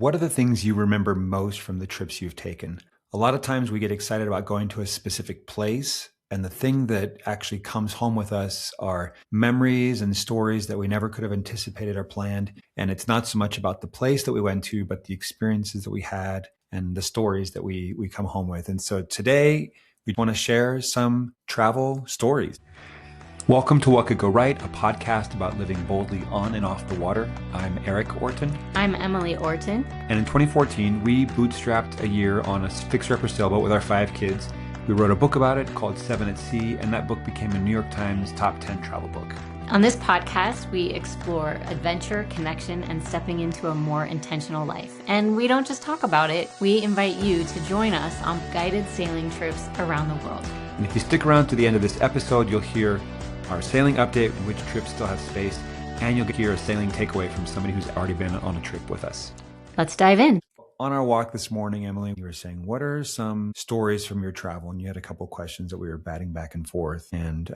What are the things you remember most from the trips you've taken? A lot of times we get excited about going to a specific place, and the thing that actually comes home with us are memories and stories that we never could have anticipated or planned. And it's not so much about the place that we went to, but the experiences that we had and the stories that we come home with. And so today we want to share some travel stories. Welcome to What Could Go Right, a podcast about living boldly on and off the water. I'm Eric Orton. I'm Emily Orton. And in 2014, we bootstrapped a year on a fixer-upper sailboat with our 5 kids. We wrote a book about it called 7 at Sea, and that book became a New York Times top 10 travel book. On this podcast, we explore adventure, connection, and stepping into a more intentional life. And we don't just talk about it, we invite you to join us on guided sailing trips around the world. And if you stick around to the end of this episode, you'll hear our sailing update, which trips still have space, and you'll hear a sailing takeaway from somebody who's already been on a trip with us. Let's dive in. On our walk this morning, Emily, you were saying, what are some stories from your travel? And you had a couple questions that we were batting back and forth. And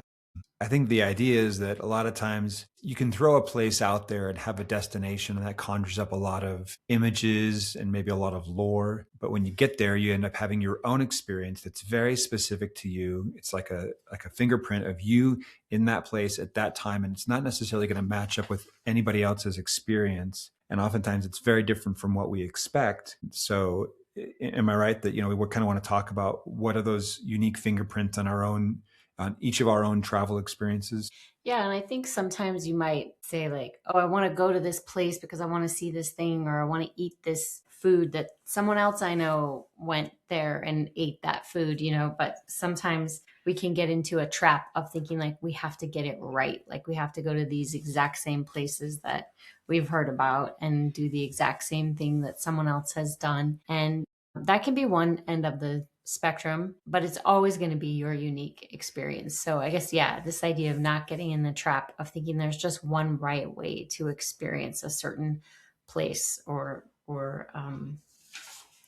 I think the idea is that a lot of times you can throw a place out there and have a destination, and that conjures up a lot of images and maybe a lot of lore. But when you get there, you end up having your own experience that's very specific to you. It's like a fingerprint of you in that place at that time. And it's not necessarily going to match up with anybody else's experience. And oftentimes it's very different from what we expect. So am I right that, we kind of want to talk about what are those unique fingerprints on each of our own travel experiences? Yeah, and I think sometimes you might say like, oh, I want to go to this place because I want to see this thing, or I want to eat this food that someone else I know went there and ate that food, but sometimes we can get into a trap of thinking like we have to get it right. Like we have to go to these exact same places that we've heard about and do the exact same thing that someone else has done. And that can be one end of the spectrum, but it's always going to be your unique experience. So I guess, this idea of not getting in the trap of thinking there's just one right way to experience a certain place or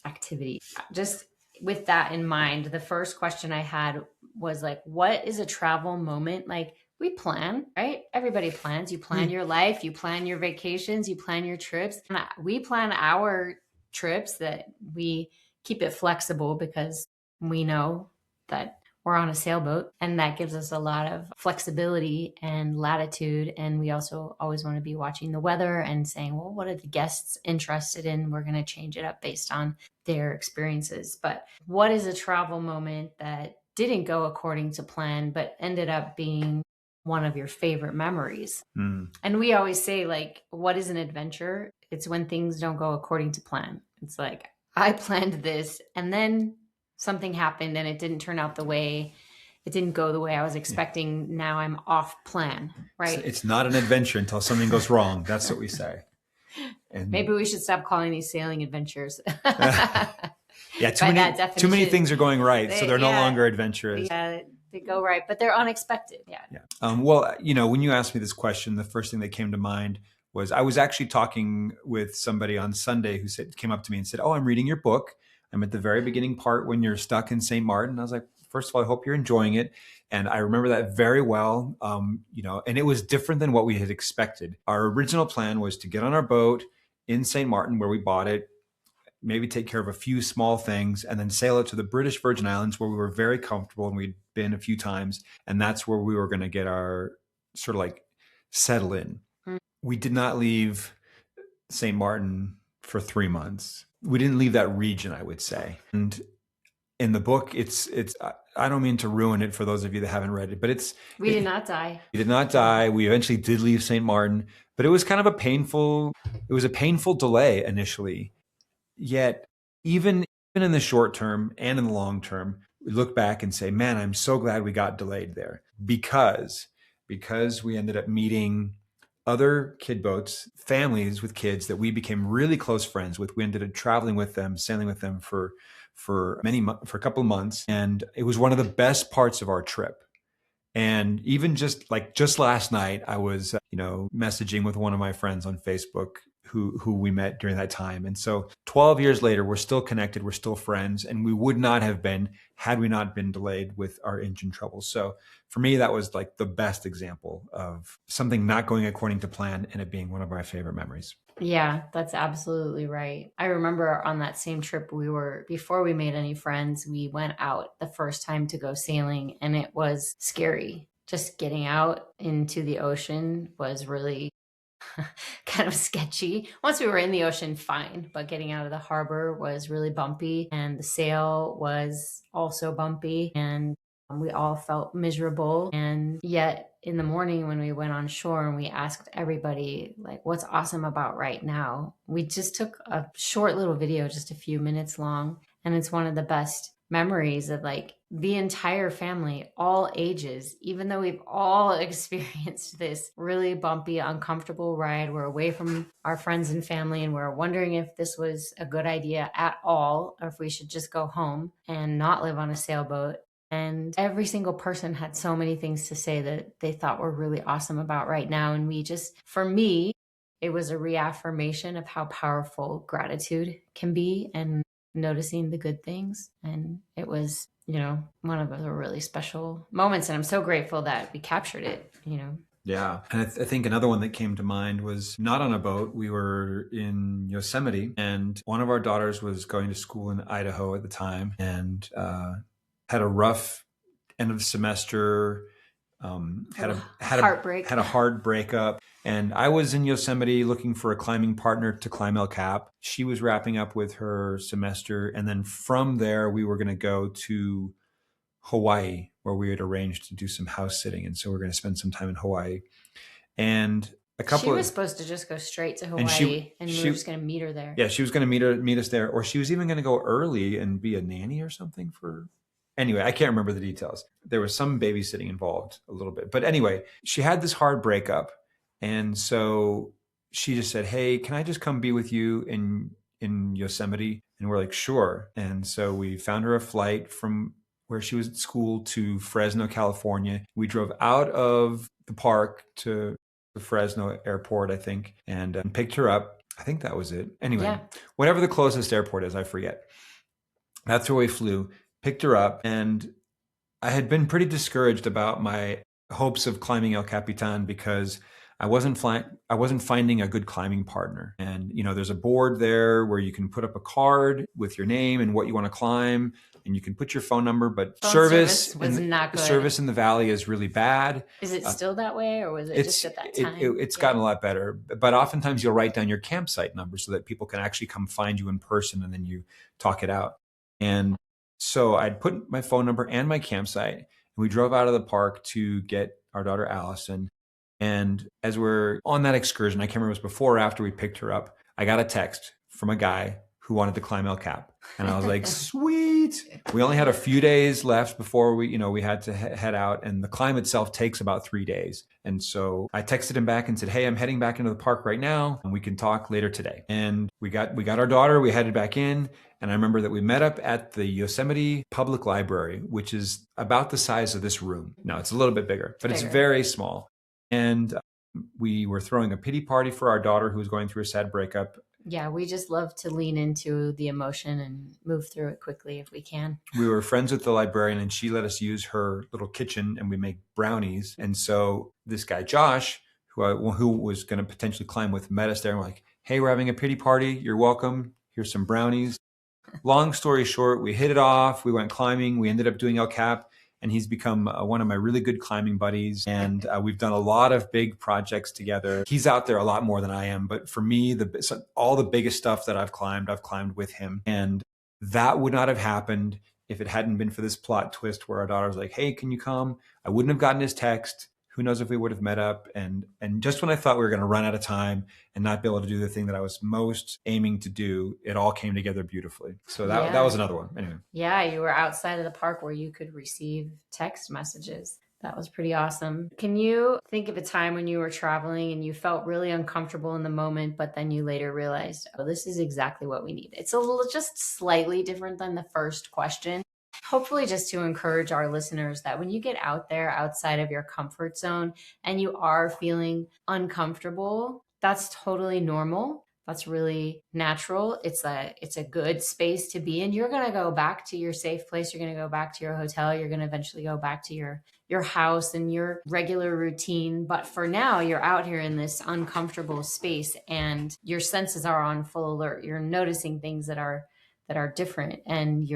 activity. Just with that in mind, the first question I had was like, what is a travel moment? Like we plan, right? Everybody plans. You plan your life, you plan your vacations, you plan your trips. And we plan our trips that we keep it flexible because we know that we're on a sailboat, and that gives us a lot of flexibility and latitude. And we also always want to be watching the weather and saying, well, what are the guests interested in? We're going to change it up based on their experiences. But what is a travel moment that didn't go according to plan, but ended up being one of your favorite memories? And we always say, like, what is an adventure? It's when things don't go according to plan. It's like, I planned this and then something happened and it didn't turn out it didn't go the way I was expecting. Yeah. Now I'm off plan, right? It's not an adventure until something goes wrong. That's what we say. And maybe we should stop calling these sailing adventures. Yeah, too many things are going right, so they're no longer adventurous. Yeah, they go right, but they're unexpected. Yeah. Well, when you asked me this question, the first thing that came to mind was I was actually talking with somebody on Sunday who came up to me and said, "Oh, I'm reading your book. I'm at the very beginning part when you're stuck in St. Martin." I was like, first of all, I hope you're enjoying it. And I remember that very well, and it was different than what we had expected. Our original plan was to get on our boat in St. Martin where we bought it, maybe take care of a few small things, and then sail it to the British Virgin Islands where we were very comfortable and we'd been a few times. And that's where we were going to get our sort of like settle in. We did not leave St. Martin for 3 months. We didn't leave that region, I would say. And in the book, it's. I don't mean to ruin it for those of you that haven't read it, but we did not die. We did not die. We eventually did leave St. Martin, but it was kind of a painful delay initially. Yet, even in the short term and in the long term, we look back and say, man, I'm so glad we got delayed there because we ended up meeting other kid boats, families with kids that we became really close friends with. We ended up traveling with them, sailing with them for a couple of months. And it was one of the best parts of our trip. And even just last night, I was, messaging with one of my friends on Facebook who we met during that time. And so 12 years later, we're still connected. We're still friends. And we would not have been had we not been delayed with our engine troubles. So for me, that was like the best example of something not going according to plan and it being one of my favorite memories. Yeah, that's absolutely right. I remember on that same trip, before we made any friends, we went out the first time to go sailing, and it was scary. Just getting out into the ocean was really kind of sketchy. Once we were in the ocean, fine, but getting out of the harbor was really bumpy, and the sail was also bumpy, and we all felt miserable. And yet, in the morning when we went on shore and we asked everybody, like, what's awesome about right now? We just took a short little video, just a few minutes long, and it's one of the best memories of like the entire family, all ages, even though we've all experienced this really bumpy, uncomfortable ride. We're away from our friends and family, and we're wondering if this was a good idea at all, or if we should just go home and not live on a sailboat. And every single person had so many things to say that they thought were really awesome about right now. And we just, for me, it was a reaffirmation of how powerful gratitude can be and noticing the good things. And it was, one of the really special moments. And I'm so grateful that we captured it. Yeah. And I think another one that came to mind was not on a boat. We were in Yosemite, and one of our daughters was going to school in Idaho at the time, and had a rough end of semester, Heartbreak. had a hard breakup. And I was in Yosemite looking for a climbing partner to climb El Cap. She was wrapping up with her semester. And then from there, we were going to go to Hawaii, where we had arranged to do some house sitting. And so we're going to spend some time in Hawaii. And she was supposed to just go straight to Hawaii, and we were just going to meet her there. Yeah, she was going to meet us there, or she was even going to go early and be a nanny or something for. Anyway, I can't remember the details. There was some babysitting involved a little bit, but anyway, she had this hard breakup, and so she just said, "Hey, can I just come be with you in Yosemite?" And we're like, "Sure." And so we found her a flight from where she was at school to Fresno, California. We drove out of the park to the Fresno airport, I think, and picked her up. I think that was it. Anyway, whatever the closest airport is, I forget. That's where we flew, picked her up, and I had been pretty discouraged about my hopes of climbing El Capitan because I wasn't finding a good climbing partner. And there's a board there where you can put up a card with your name and what you want to climb, and you can put your phone number. But service was not good. Service in the valley is really bad. Is it still that way, or was it just at that time? It's gotten a lot better. But oftentimes you'll write down your campsite number so that people can actually come find you in person, and then you talk it out. And so I'd put my phone number and my campsite, and we drove out of the park to get our daughter Allison. And as we're on that excursion, I can't remember if it was before or after we picked her up, I got a text from a guy who wanted to climb El Cap. And I was like, sweet. We only had a few days left before we had to head out. And the climb itself takes about 3 days. And so I texted him back and said, hey, I'm heading back into the park right now, and we can talk later today. And we got our daughter, we headed back in. And I remember that we met up at the Yosemite Public Library, which is about the size of this room. Now it's a little bit bigger, but it's very small. And we were throwing a pity party for our daughter who was going through a sad breakup. Yeah, we just love to lean into the emotion and move through it quickly if we can. We were friends with the librarian, and she let us use her little kitchen, and we make brownies. And so this guy, Josh, who was going to potentially climb with, met us there, and we're like, hey, we're having a pity party. You're welcome. Here's some brownies. Long story short, we hit it off. We went climbing. We ended up doing El Cap. And he's become one of my really good climbing buddies. And we've done a lot of big projects together. He's out there a lot more than I am. But for me, all the biggest stuff that I've climbed with him. And that would not have happened if it hadn't been for this plot twist where our daughter was like, hey, can you come? I wouldn't have gotten his text. Who knows if we would have met up. And just when I thought we were going to run out of time and not be able to do the thing that I was most aiming to do, it all came together beautifully. So that was another one. Anyway. Yeah, you were outside of the park where you could receive text messages. That was pretty awesome. Can you think of a time when you were traveling and you felt really uncomfortable in the moment, but then you later realized, oh, this is exactly what we need? It's a little just slightly different than the first question. Hopefully just to encourage our listeners that when you get out there outside of your comfort zone and you are feeling uncomfortable, that's totally normal. That's really natural. It's a good space to be in. You're going to go back to your safe place. You're going to go back to your hotel. You're going to eventually go back to your house and your regular routine. But for now, you're out here in this uncomfortable space and your senses are on full alert. You're noticing things that are different, and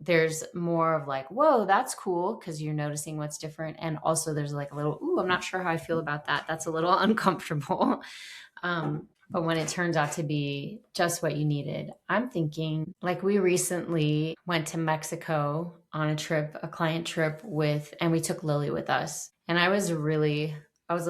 there's more of like, whoa, that's cool, because you're noticing what's different. And also there's like a little, ooh, I'm not sure how I feel about that. That's a little uncomfortable. But when it turns out to be just what you needed, I'm thinking like we recently went to Mexico on a trip, a client trip and we took Lily with us. And I was a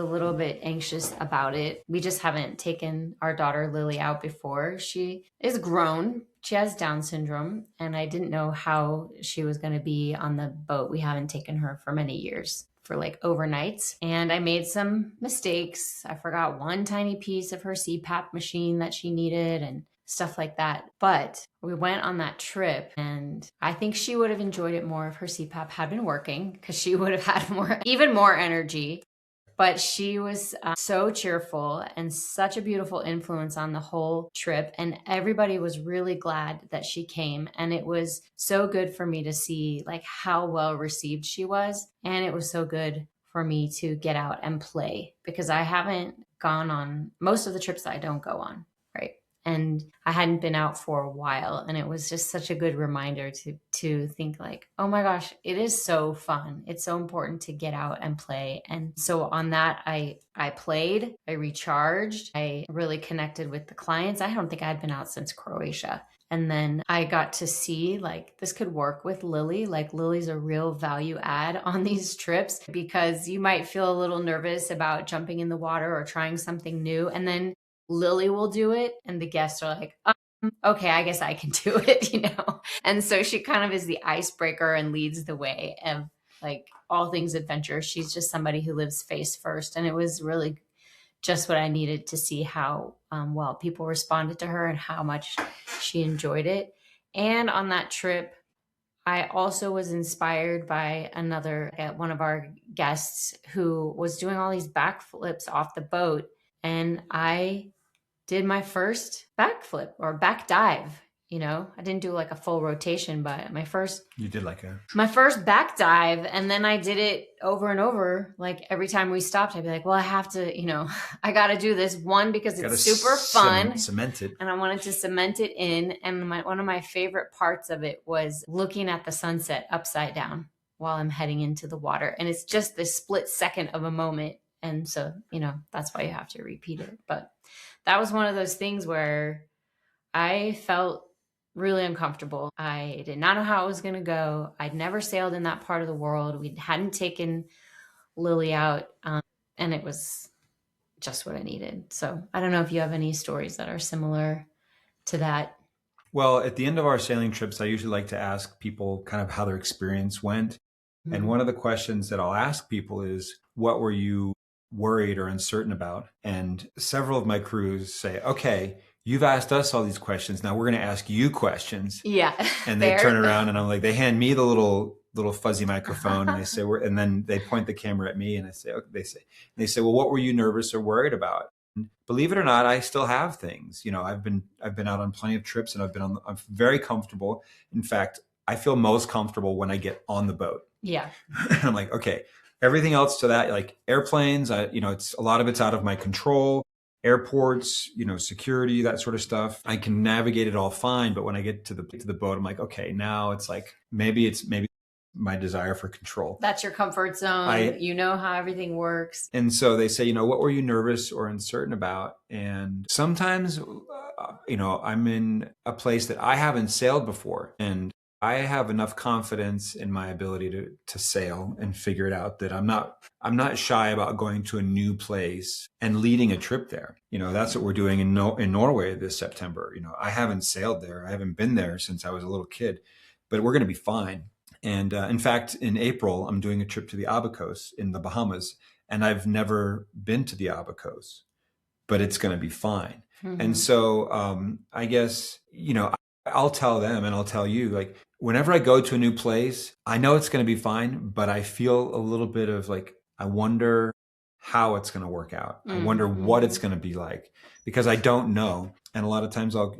little bit anxious about it. We just haven't taken our daughter Lily out before. She is grown. She has Down syndrome, and I didn't know how she was going to be on the boat. We haven't taken her for many years for like overnights. And I made some mistakes. I forgot one tiny piece of her CPAP machine that she needed and stuff like that. But we went on that trip, and I think she would have enjoyed it more if her CPAP had been working, because she would have had even more energy. But she was so cheerful and such a beautiful influence on the whole trip. And everybody was really glad that she came. And it was so good for me to see like how well received she was. And it was so good for me to get out and play, because I haven't gone on most of the trips that I don't go on. Right. And I hadn't been out for a while, and it was just such a good reminder to think like, oh my gosh, it is so fun. It's so important to get out and play. And so on that, I played, I recharged, I really connected with the clients. I don't think I had been out since Croatia. And then I got to see like this could work with Lily. Like Lily's a real value add on these trips, because you might feel a little nervous about jumping in the water or trying something new. And then Lily will do it, and the guests are like, okay, I guess I can do it. And so she kind of is the icebreaker and leads the way of like all things adventure. She's just somebody who lives face first. And it was really just what I needed to see how well people responded to her and how much she enjoyed it. And on that trip, I also was inspired by one of our guests who was doing all these backflips off the boat. And I did my first backflip or back dive. I didn't do like a full rotation, but You did my first back dive. And then I did it over and over. Like every time we stopped, I'd be like, well, I have to, I got to do this one because it's super fun. Cement it. And I wanted to cement it in. And one of my favorite parts of it was looking at the sunset upside down while I'm heading into the water. And it's just this split second of a moment. And so, that's why you have to repeat it. But that was one of those things where I felt really uncomfortable. I did not know how it was going to go. I'd never sailed in that part of the world. We hadn't taken Lily out, and it was just what I needed. So I don't know if you have any stories that are similar to that. Well, at the end of our sailing trips, I usually like to ask people kind of how their experience went. Mm-hmm. And one of the questions that I'll ask people is, what were you worried or uncertain about? And several of my crews say, okay, you've asked us all these questions. Now we're going to ask you questions. Yeah. And they turn around and I'm like, they hand me the little fuzzy microphone and they say, and then they point the camera at me and I say, okay, they say, well, what were you nervous or worried about? And believe it or not, I still have things. I've been out on plenty of trips and I'm very comfortable. In fact, I feel most comfortable when I get on the boat. Yeah. I'm like, okay, everything else to that, like airplanes, it's a lot of it's out of my control. Airports, security, that sort of stuff. I can navigate it all fine. But when I get to the boat, I'm like, okay, now it's like, maybe my desire for control. That's your comfort zone. You know how everything works. And so they say, what were you nervous or uncertain about? And sometimes, I'm in a place that I haven't sailed before. And I have enough confidence in my ability to sail and figure it out that I'm not shy about going to a new place and leading a trip there. That's what we're doing in Norway this September. I haven't sailed there. I haven't been there since I was a little kid, but we're going to be fine. And in fact, in April, I'm doing a trip to the Abacos in the Bahamas, and I've never been to the Abacos, but it's going to be fine. Mm-hmm. And so I guess, I'll tell them and I'll tell you, like, whenever I go to a new place, I know it's going to be fine, but I feel a little bit of like, I wonder how it's going to work out. I wonder what it's going to be like, because I don't know. And a lot of times I'll,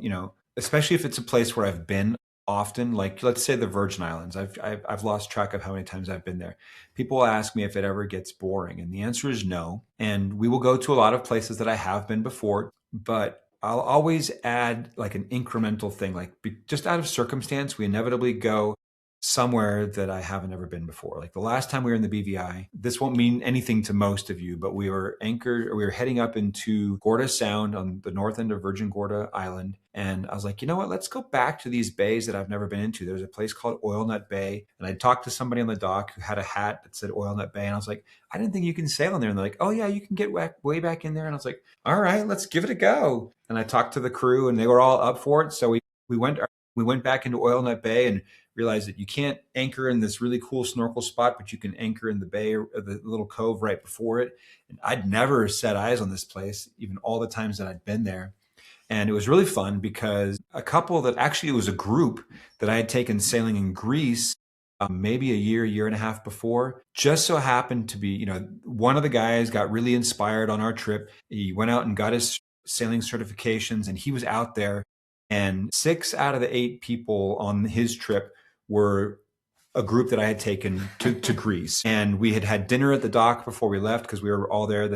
especially if it's a place where I've been often, like let's say the Virgin Islands. I've lost track of how many times I've been there. People will ask me if it ever gets boring, and the answer is no. And we will go to a lot of places that I have been before, but I'll always add like an incremental thing, like just out of circumstance, we inevitably go somewhere that I haven't ever been before. Like the last time we were in the BVI, this won't mean anything to most of you, but we were heading up into Gorda Sound on the north end of Virgin Gorda Island. And I was like, you know what, let's go back to these bays that I've never been into. There's a place called Oil Nut Bay. And I talked to somebody on the dock who had a hat that said Oil Nut Bay. And I was like, I didn't think you can sail in there. And they're like, oh yeah, you can get way back in there. And I was like, all right, let's give it a go. And I talked to the crew and they were all up for it. So we went back into Oil Nut Bay and realized that you can't anchor in this really cool snorkel spot, but you can anchor in the bay or the little cove right before it. And I'd never set eyes on this place, even all the times that I'd been there. And it was really fun because it was a group that I had taken sailing in Greece maybe a year and a half before, just so happened to be, one of the guys got really inspired on our trip. He went out and got his sailing certifications and he was out there. And 6 out of the 8 people on his trip were a group that I had taken to Greece. And we had dinner at the dock before we left because we were all there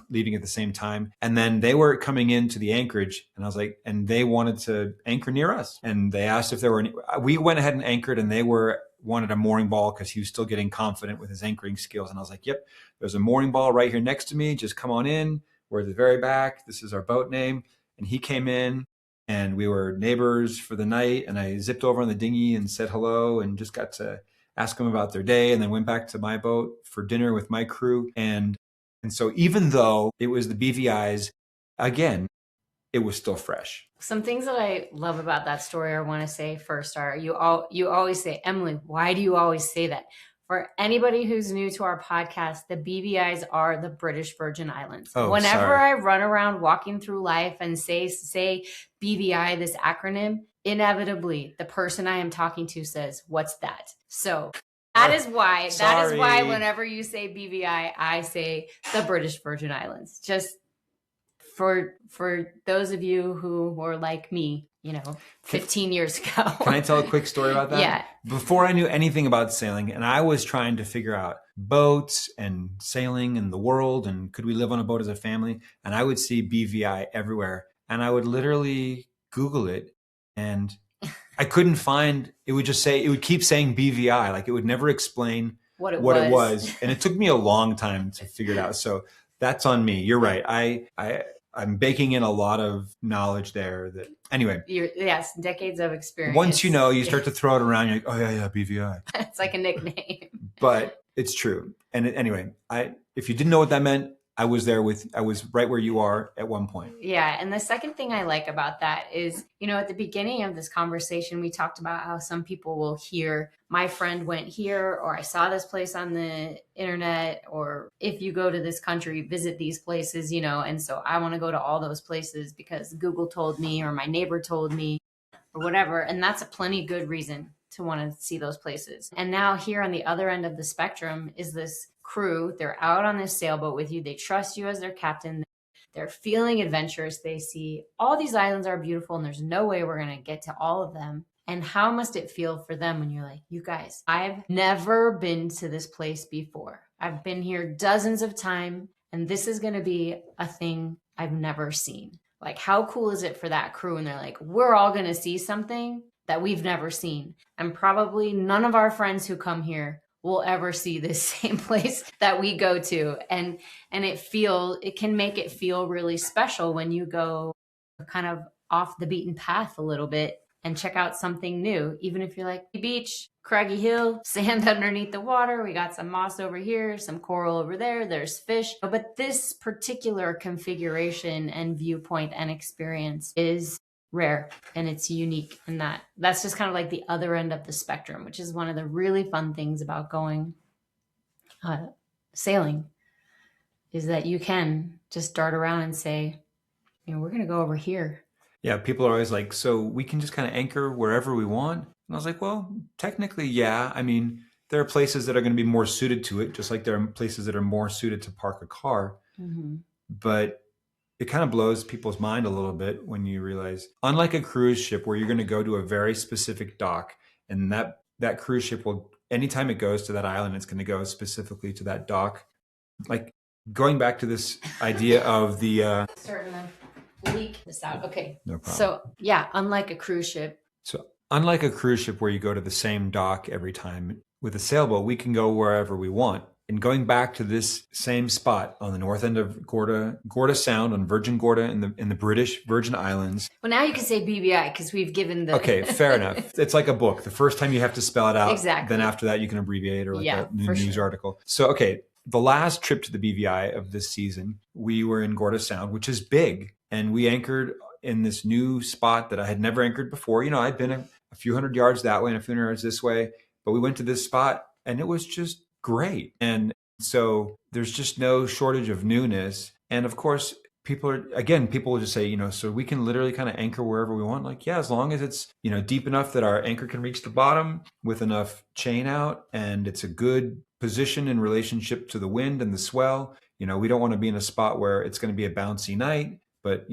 leaving at the same time. And then they were coming into the anchorage and I was like, and they wanted to anchor near us. And they asked if there were any, we went ahead and anchored and they wanted a mooring ball because he was still getting confident with his anchoring skills. And I was like, yep, there's a mooring ball right here next to me. Just come on in. We're at the very back. This is our boat name. And he came in. And we were neighbors for the night. And I zipped over on the dinghy and said hello and just got to ask them about their day. And then went back to my boat for dinner with my crew. And so even though it was the BVI's, again, it was still fresh. Some things that I love about that story I want to say first are you always say, Emily, why do you always say that? For anybody who's new to our podcast, the BVIs are the British Virgin Islands. Oh, whenever sorry. I run around walking through life and say BVI, this acronym, inevitably the person I am talking to says, what's that? So that is why whenever you say BVI, I say the British Virgin Islands. Just for those of you who were like me, 15 years ago. Can I tell a quick story about that? Yeah. Before I knew anything about sailing, and I was trying to figure out boats and sailing and the world, and could we live on a boat as a family? And I would see BVI everywhere. And I would literally Google it, and I couldn't find, it would keep saying BVI. Like it would never explain what it was. And it took me a long time to figure it out. So that's on me. You're right. I'm baking in a lot of knowledge there that anyway. Yes, decades of experience. Once you start to throw it around, you're like, oh yeah, BVI. It's like a nickname. But it's true. And anyway, if you didn't know what that meant, I was right where you are at one point. Yeah. And the second thing I like about that is, at the beginning of this conversation, we talked about how some people will hear, my friend went here, or I saw this place on the internet, or if you go to this country, visit these places, and so I want to go to all those places because Google told me, or my neighbor told me, or whatever. And that's a plenty good reason to want to see those places. And now here on the other end of the spectrum is this crew. They're out on this sailboat with you. They trust you as their captain. They're feeling adventurous. They see all these islands are beautiful and there's no way we're going to get to all of them. And how must it feel for them when you're like, you guys, I've never been to this place before. I've been here dozens of times and this is going to be a thing I've never seen. Like, how cool is it for that crew? And they're like, we're all going to see something that we've never seen. And probably none of our friends who come here will ever see this same place that we go to. And it can make it feel really special when you go kind of off the beaten path a little bit and check out something new. Even if you're like, beach, craggy hill, sand underneath the water, we got some moss over here, some coral over there, there's fish. But this particular configuration and viewpoint and experience is rare and it's unique, and that's just kind of like the other end of the spectrum, which is one of the really fun things about going sailing, is that you can just dart around and say, we're going to go over here. Yeah, people are always like, so we can just kind of anchor wherever we want. And I was like, well, technically, yeah. I mean, there are places that are going to be more suited to it, just like there are places that are more suited to park a car. Mm-hmm. But it kind of blows people's mind a little bit when you realize, unlike a cruise ship where you're going to go to a very specific dock, and that cruise ship will, anytime it goes to that island, it's going to go specifically to that dock. Like going back to this idea of the Starting to leak this out. Okay. no problem. So yeah, unlike a cruise ship. So unlike a cruise ship where you go to the same dock every time, with a sailboat, we can go wherever we want. And going back to this same spot on the north end of Gorda Sound on Virgin Gorda in the British Virgin Islands. Well, now you can say BVI because we've given the. Okay, fair enough. It's like a book. The first time you have to spell it out. Exactly. Then after that, you can abbreviate or like Yeah, a news sure. article. So, okay, the last trip to the BVI of this season, we were in Gorda Sound, which is big. And we anchored in this new spot that I had never anchored before. You know, I'd been a few hundred yards that way and a few hundred yards this way. But we went to this spot and it was just great. And so there's just no shortage of newness. And of course, people will just say, so we can literally kind of anchor wherever we want. Like, yeah, as long as it's, deep enough that our anchor can reach the bottom with enough chain out and it's a good position in relationship to the wind and the swell. We don't want to be in a spot where it's going to be a bouncy night, but,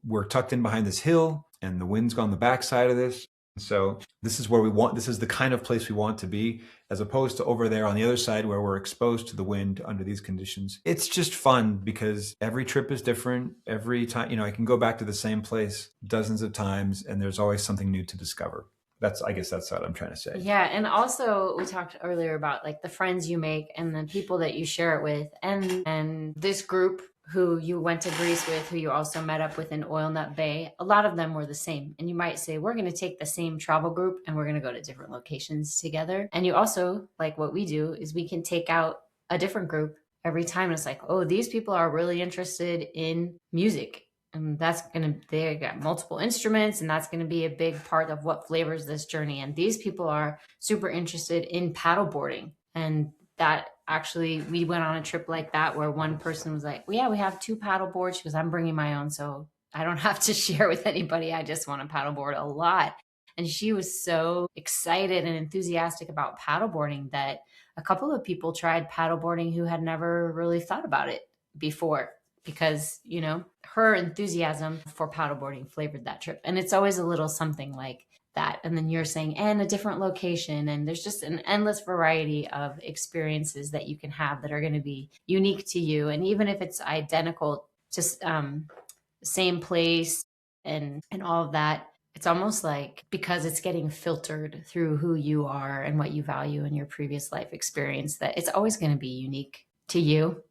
we're tucked in behind this hill and the wind's on the backside of this. So this is the kind of place we want to be, as opposed to over there on the other side where we're exposed to the wind under these conditions. It's just fun because every trip is different. Every time, I can go back to the same place dozens of times and there's always something new to discover. I guess that's what I'm trying to say. Yeah. And also we talked earlier about like the friends you make and the people that you share it with, and this group who you went to Greece with, who you also met up with in Oil Nut Bay. A lot of them were the same. And you might say, we're going to take the same travel group and we're going to go to different locations together. And you also, like what we do, is we can take out a different group every time. And it's like, oh, these people are really interested in music. And they got multiple instruments, and that's going to be a big part of what flavors this journey. And these people are super interested in paddleboarding. And that actually, we went on a trip like that where one person was like, well, yeah, we have 2 paddle boards. She goes, I'm bringing my own, so I don't have to share with anybody. I just want to paddleboard a lot. And she was so excited and enthusiastic about paddleboarding that a couple of people tried paddleboarding who had never really thought about it before, because, her enthusiasm for paddleboarding flavored that trip. And it's always a little something like that. And then you're saying, and a different location. And there's just an endless variety of experiences that you can have that are going to be unique to you. And even if it's identical, just same place and all of that, it's almost like, because it's getting filtered through who you are and what you value in your previous life experience, that it's always going to be unique to you.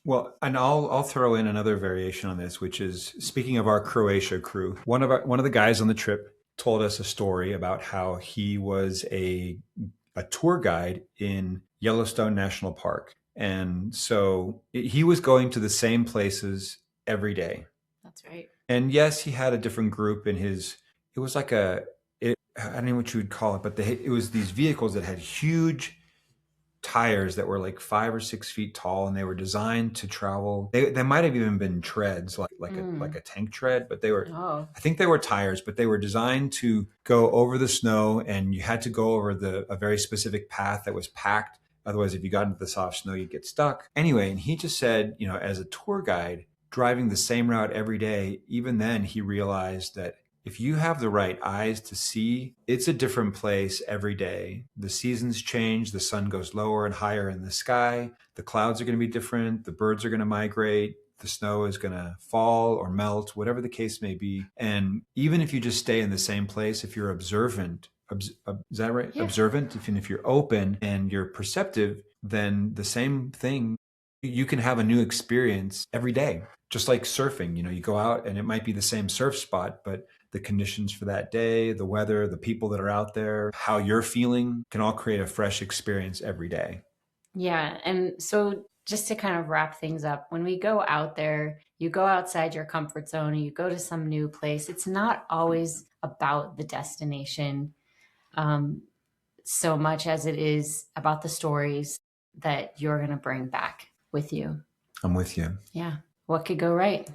Well, and I'll throw in another variation on this, which is, speaking of our Croatia crew, one of the guys on the trip told us a story about how he was a tour guide in Yellowstone National Park. And so he was going to the same places every day. That's right. And yes, he had a different group in his, it was like I don't know what you would call it, but it was these vehicles that had huge tires that were like 5 or 6 feet tall, and they were designed to travel. They might have even been treads, like a tank tread, but they were, I think they were tires, but they were designed to go over the snow, and you had to go over a very specific path that was packed. Otherwise, if you got into the soft snow, you'd get stuck. Anyway, and he just said, as a tour guide driving the same route every day, even then he realized that if you have the right eyes to see, it's a different place every day. The seasons change, the sun goes lower and higher in the sky, the clouds are going to be different, the birds are going to migrate, the snow is going to fall or melt, whatever the case may be. And even if you just stay in the same place, if you're observant, is that right? Yeah. Observant, if you're open and you're perceptive, then the same thing, you can have a new experience every day. Just like surfing, you go out and it might be the same surf spot, but the conditions for that day, the weather, the people that are out there, how you're feeling can all create a fresh experience every day. Yeah. And so just to kind of wrap things up, when we go out there, you go outside your comfort zone, you go to some new place. It's not always about the destination so much as it is about the stories that you're going to bring back with you. I'm with you. Yeah. What could go right?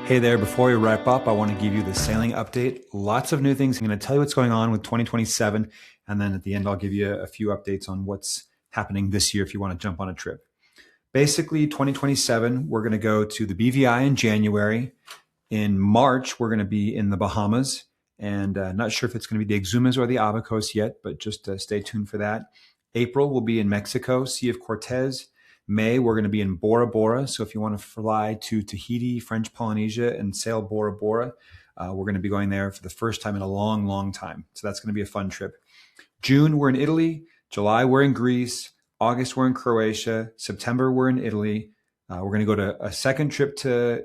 Thank you. Hey there, before we wrap up, I want to give you the sailing update. Lots of new things. I'm going to tell you what's going on with 2027. And then at the end, I'll give you a few updates on what's happening this year if you want to jump on a trip. Basically, 2027, we're going to go to the BVI in January. In March, we're going to be in the Bahamas. And not sure if it's going to be the Exumas or the Abacos yet, but just stay tuned for that. April, we'll be in Mexico, Sea of Cortez. May, we're going to be in Bora Bora. So if you want to fly to Tahiti, French Polynesia, and sail Bora Bora, we're going to be going there for the first time in a long, long time. So that's going to be a fun trip. June, we're in Italy. July, we're in Greece. August, we're in Croatia. September, we're in Italy. We're going to go to a second trip to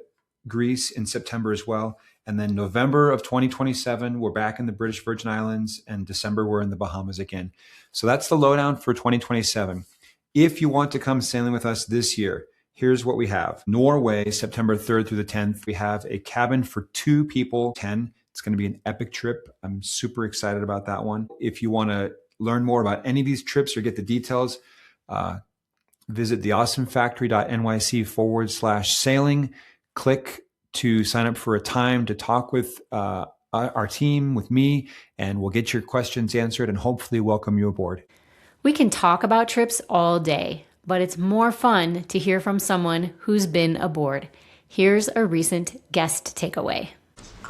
Greece in September as well. And then November of 2027, we're back in the British Virgin Islands. And December, we're in the Bahamas again. So that's the lowdown for 2027. If you want to come sailing with us this year, here's what we have. Norway, September 3rd through the 10th. We have a cabin for 2 people, 10. It's going to be an epic trip. I'm super excited about that one. If you want to learn more about any of these trips or get the details, visit theawesomefactory.nyc/sailing. Click to sign up for a time to talk with our team, with me, and we'll get your questions answered and hopefully welcome you aboard. We can talk about trips all day, but it's more fun to hear from someone who's been aboard. Here's a recent guest takeaway.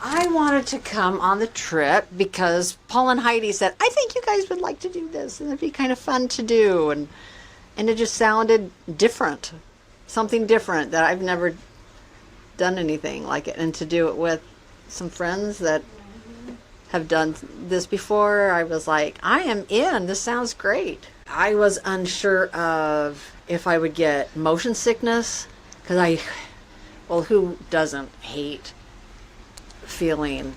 I wanted to come on the trip because Paul and Heidi said, I think you guys would like to do this and it'd be kind of fun to do. And it just sounded different, something different that I've never done anything like it. And to do it with some friends that have done this before, I was like, I am in. This sounds great. I was unsure of if I would get motion sickness because who doesn't hate feeling?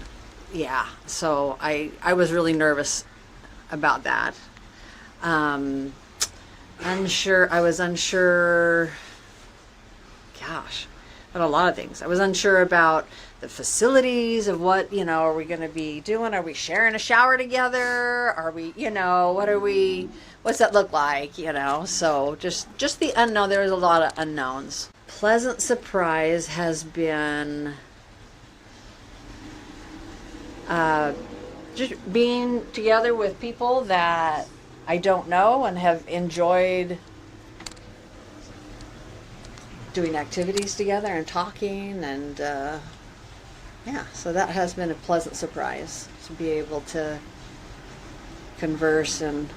Yeah. So I was really nervous about that. I was unsure. Gosh, about a lot of things. I was unsure about the facilities of what, are we going to be doing? Are we sharing a shower together? Are we, what's that look like? So just the unknown. There was a lot of unknowns. Pleasant surprise has been just being together with people that I don't know and have enjoyed doing activities together and talking and so that has been a pleasant surprise to be able to converse and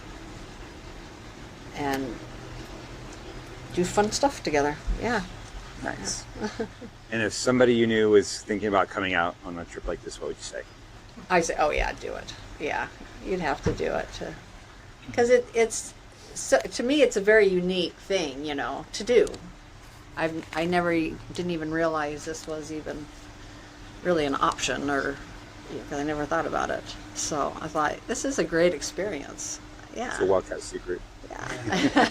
do fun stuff together. Yeah. Nice. And if somebody you knew was thinking about coming out on a trip like this, what would you say? I say, oh yeah, do it. Yeah, you'd have to do it because it's so, to me it's a very unique thing, to do. I didn't even realize this was even really an option, or because I never thought about it. So I thought this is a great experience. Yeah, It's a walkout secret. Yeah.